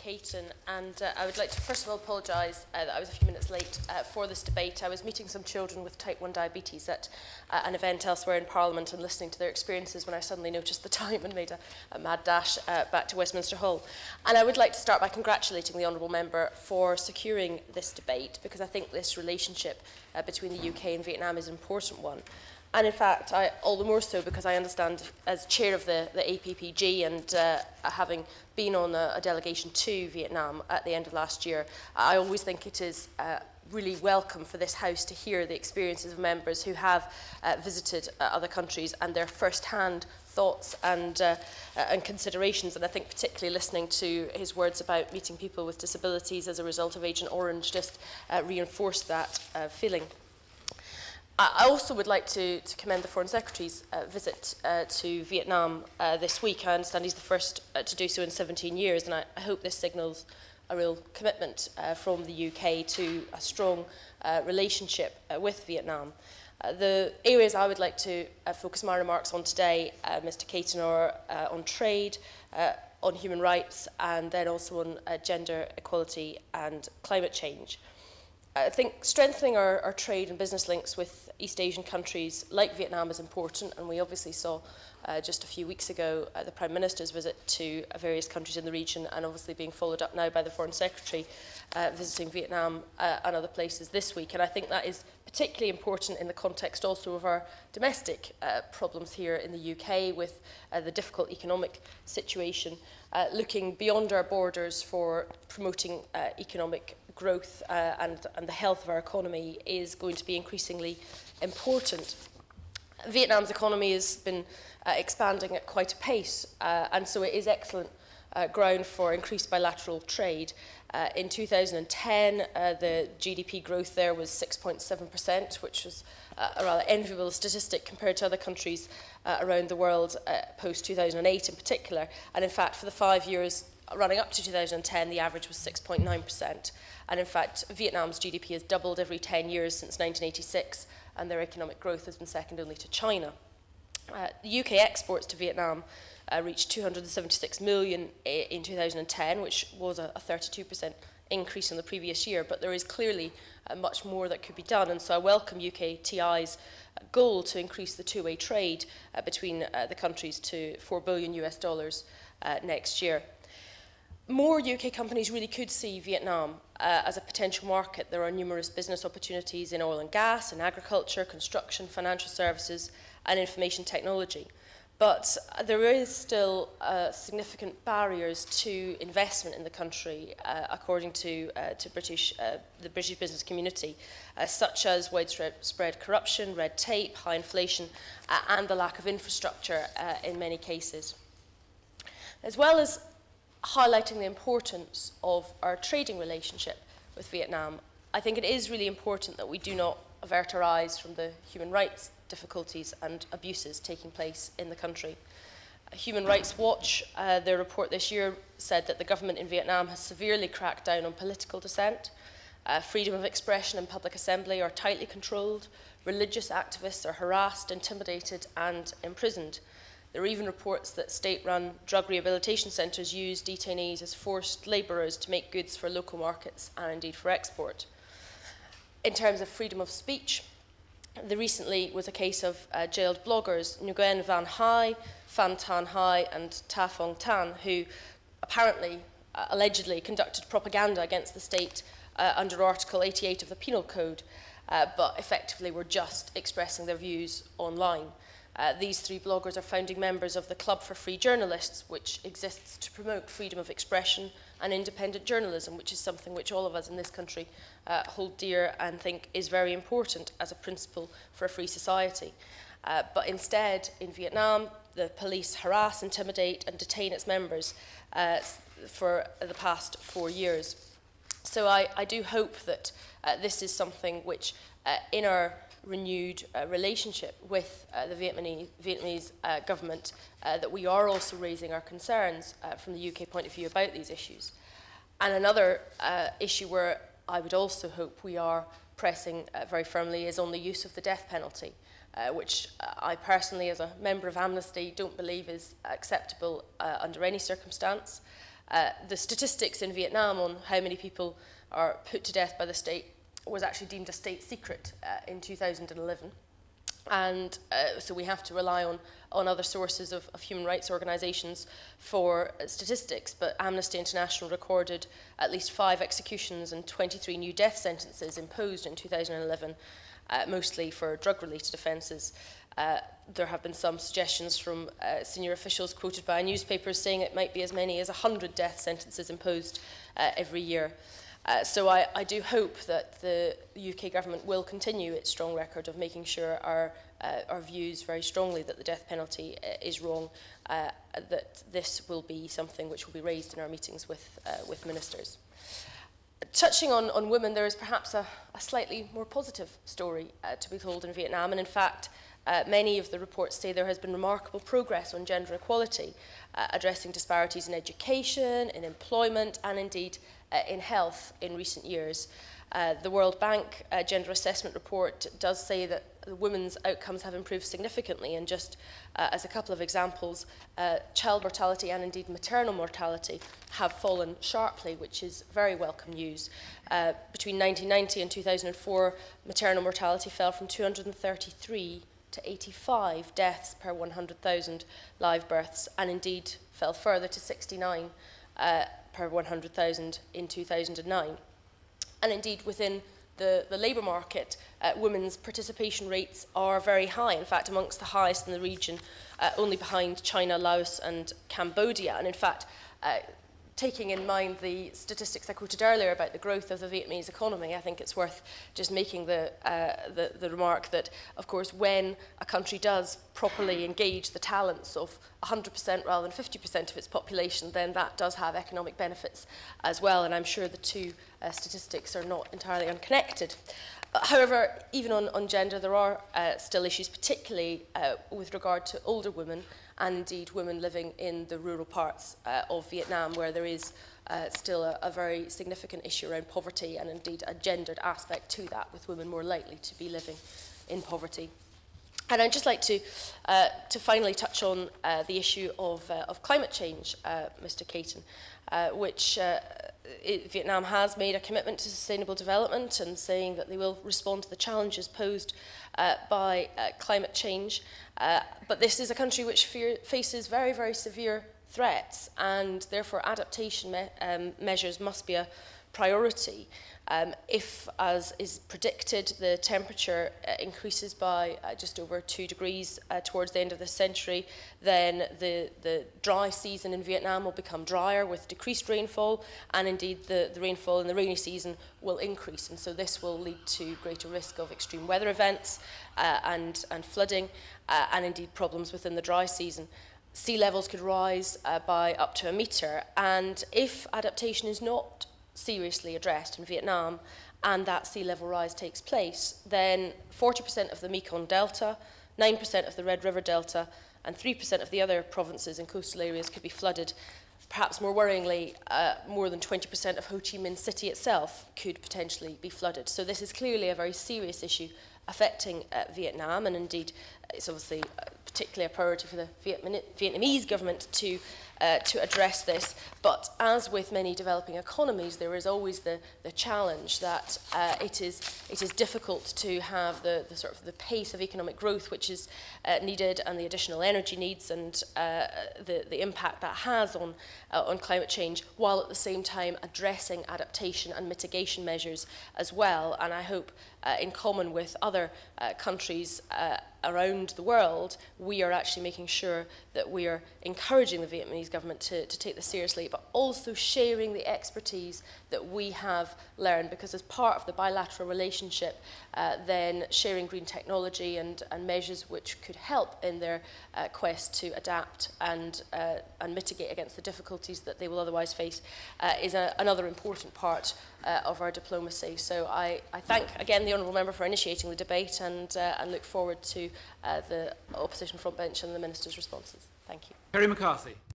Caton, and I would like to first of all apologise that I was a few minutes late for this debate. I was meeting some children with type 1 diabetes at an event elsewhere in Parliament and listening to their experiences when I suddenly noticed the time and made a mad dash back to Westminster Hall. And I would like to start by congratulating the Honourable Member for securing this debate, because I think this relationship between the UK and Vietnam is an important one. And in fact, all the more so because I understand, as chair of the APPG and having been on a delegation to Vietnam at the end of last year, I always think it is really welcome for this House to hear the experiences of members who have visited other countries and their first-hand thoughts and considerations. And I think particularly listening to his words about meeting people with disabilities as a result of Agent Orange just reinforced that feeling. I also would like to commend the Foreign Secretary's visit to Vietnam this week. I understand he's the first to do so in 17 years, and I hope this signals a real commitment from the UK to a strong relationship with Vietnam. The areas I would like to focus my remarks on today, Mr. Caton, are on trade, on human rights, and then also on gender equality and climate change. I think strengthening our trade and business links with East Asian countries like Vietnam is important, and we obviously saw just a few weeks ago the Prime Minister's visit to various countries in the region, and obviously being followed up now by the Foreign Secretary visiting Vietnam and other places this week. And I think that is particularly important in the context also of our domestic problems here in the UK with the difficult economic situation, looking beyond our borders for promoting economic growth and the health of our economy is going to be increasingly important. Vietnam's economy has been expanding at quite a pace, and so it is excellent ground for increased bilateral trade. In 2010, the GDP growth there was 6.7%, which was a rather enviable statistic compared to other countries around the world post-2008 in particular. And in fact, for the 5 years running up to 2010, the average was 6.9%. And in fact, Vietnam's GDP has doubled every 10 years since 1986, and their economic growth has been second only to China. The UK exports to Vietnam reached 276 million in 2010, which was a 32% increase in the previous year, but there is clearly much more that could be done, and so I welcome UKTI's goal to increase the two-way trade between the countries to $4 billion next year. More UK companies really could see Vietnam as a potential market. There are numerous business opportunities in oil and gas, in agriculture, construction, financial services, and information technology. But there is still significant barriers to investment in the country, according to the British business community, such as widespread corruption, red tape, high inflation, and the lack of infrastructure in many cases. As well as highlighting the importance of our trading relationship with Vietnam, I think it is really important that we do not avert our eyes from the human rights difficulties and abuses taking place in the country. Human Rights Watch, their report this year, said that the government in Vietnam has severely cracked down on political dissent. Freedom of expression and public assembly are tightly controlled. Religious activists are harassed, intimidated, and imprisoned. There are even reports that state-run drug rehabilitation centres use detainees as forced labourers to make goods for local markets and indeed for export. In terms of freedom of speech, there recently was a case of jailed bloggers Nguyen Van Hai, Phan Tan Hai and Ta Phong Tan, who apparently, allegedly conducted propaganda against the state under Article 88 of the Penal Code, but effectively were just expressing their views online. These three bloggers are founding members of the Club for Free Journalists, which exists to promote freedom of expression and independent journalism, which is something which all of us in this country hold dear and think is very important as a principle for a free society. But instead, in Vietnam, the police harass, intimidate and detain its members for the past 4 years. So I do hope that this is something which, in our renewed relationship with the Vietnamese government, that we are also raising our concerns from the UK point of view about these issues. And another issue where I would also hope we are pressing very firmly is on the use of the death penalty, which I personally, as a member of Amnesty, don't believe is acceptable under any circumstance. The statistics in Vietnam on how many people are put to death by the state was actually deemed a state secret in 2011. And so we have to rely on other sources of human rights organisations for statistics. But Amnesty International recorded at least 5 executions and 23 new death sentences imposed in 2011, mostly for drug-related offences. There have been some suggestions from senior officials quoted by newspapers saying it might be as many as 100 death sentences imposed every year. So I do hope that the UK government will continue its strong record of making sure our views very strongly that the death penalty is wrong, that this will be something which will be raised in our meetings with ministers. Touching on women, there is perhaps a slightly more positive story to be told in Vietnam, and in fact, many of the reports say there has been remarkable progress on gender equality, addressing disparities in education, in employment, and indeed in health in recent years. The World Bank Gender Assessment Report does say that women's outcomes have improved significantly, and just as a couple of examples, child mortality and indeed maternal mortality have fallen sharply, which is very welcome news. Between 1990 and 2004, maternal mortality fell from 233 to 85 deaths per 100,000 live births, and indeed fell further to 69 per 100,000 in 2009. And indeed, within the labour market, women's participation rates are very high, in fact amongst the highest in the region, only behind China, Laos and Cambodia. And in fact, taking in mind the statistics I quoted earlier about the growth of the Vietnamese economy, I think it's worth just making the remark that, of course, when a country does properly engage the talents of 100% rather than 50% of its population, then that does have economic benefits as well. And I'm sure the two statistics are not entirely unconnected. However, even on gender, there are still issues, particularly with regard to older women and indeed women living in the rural parts of Vietnam, where there is still a very significant issue around poverty and indeed a gendered aspect to that, with women more likely to be living in poverty. And I'd just like to finally touch on the issue of climate change, Mr. Caton, which Vietnam has made a commitment to sustainable development and saying that they will respond to the challenges posed by climate change. But this is a country which faces very, very severe threats, and therefore adaptation measures must be a priority. If, as is predicted, the temperature increases by just over 2 degrees towards the end of this century, then the dry season in Vietnam will become drier with decreased rainfall, and indeed the rainfall in the rainy season will increase. And so this will lead to greater risk of extreme weather events and flooding, and indeed problems within the dry season. Sea levels could rise by up to 1 metre, and if adaptation is not seriously addressed in Vietnam and that sea level rise takes place, then 40% of the Mekong Delta, 9% of the Red River Delta and 3% of the other provinces and coastal areas could be flooded. Perhaps more worryingly, more than 20% of Ho Chi Minh City itself could potentially be flooded. So this is clearly a very serious issue affecting Vietnam, and indeed it's obviously particularly a priority for the Vietnamese government to address this. But as with many developing economies, there is always the challenge that it is difficult to have the sort of the pace of economic growth which is needed, and the additional energy needs, and the impact that has on climate change, while at the same time addressing adaptation and mitigation measures as well. And I hope, in common with other countries around the world, we are actually making sure that we are encouraging the Vietnamese government to take this seriously, but also sharing the expertise that we have learned, because as part of the bilateral relationship, then sharing green technology and measures which could help in their quest to adapt and mitigate against the difficulties that they will otherwise face is another important part of our diplomacy. So I thank again the Honourable Member for initiating the debate, and look forward to the opposition front bench and the Minister's responses. Thank you. Kerry McCarthy.